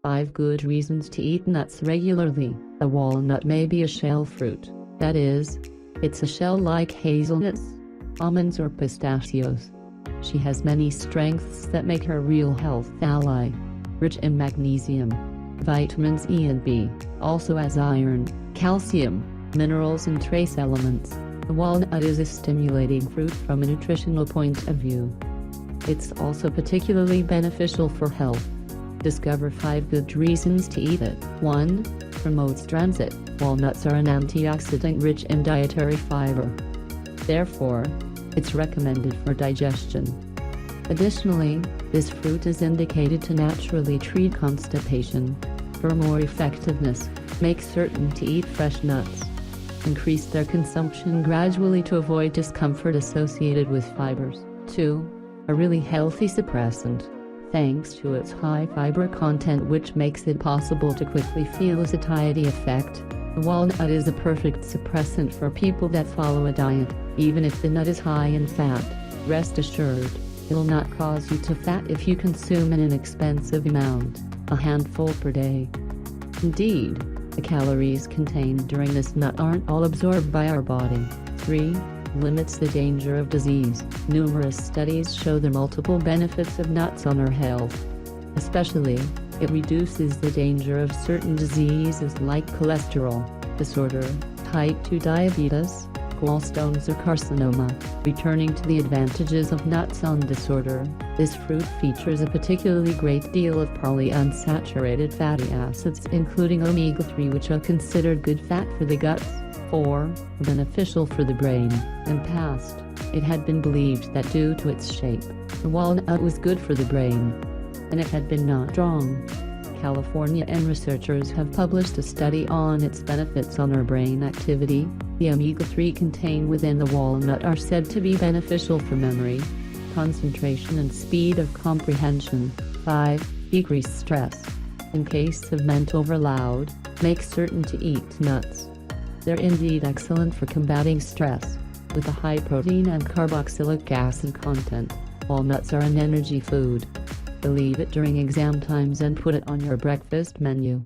5 good reasons to eat nuts regularly. A walnut may be a shell fruit, that is, it's a shell like hazelnuts, almonds or pistachios. She has many strengths that make her a real health ally. Rich in magnesium, vitamins E and B, also has iron, calcium, minerals and trace elements. The walnut is a stimulating fruit from a nutritional point of view. It's also particularly beneficial for health. Discover 5 good reasons to eat it. 1. Promotes transit. Walnuts are an antioxidant rich in dietary fiber. Therefore, it's recommended for digestion. Additionally, this fruit is indicated to naturally treat constipation. For more effectiveness, make certain to eat fresh nuts. Increase their consumption gradually to avoid discomfort associated with fibers. 2. A really healthy suppressant. Thanks to its high fiber content, which makes it possible to quickly feel a satiety effect, the walnut is a perfect suppressant for people that follow a diet. Even if the nut is high in fat, rest assured, it'll not cause you to fat if you consume an inexpensive amount, a handful per day. Indeed, the calories contained during this nut aren't all absorbed by our body. 3. Limits the danger of disease. Numerous studies show the multiple benefits of nuts on our health. Especially, it reduces the danger of certain diseases like cholesterol disorder, type 2 diabetes, gallstones or carcinoma. Returning to the advantages of nuts on disorder, this fruit features a particularly great deal of polyunsaturated fatty acids including omega-3, which are considered good fat for the guts. 4. Beneficial for the brain. In past, it had been believed that due to its shape, the walnut was good for the brain, and it had been not strong. California and researchers have published a study on its benefits on our brain activity. The omega-3 contained within the walnut are said to be beneficial for memory, concentration and speed of comprehension. 5. Decrease stress. In case of mental overload, make certain to eat nuts. They're indeed excellent for combating stress. With a high protein and carboxylic acid content, walnuts are an energy food. Believe it during exam times and put it on your breakfast menu.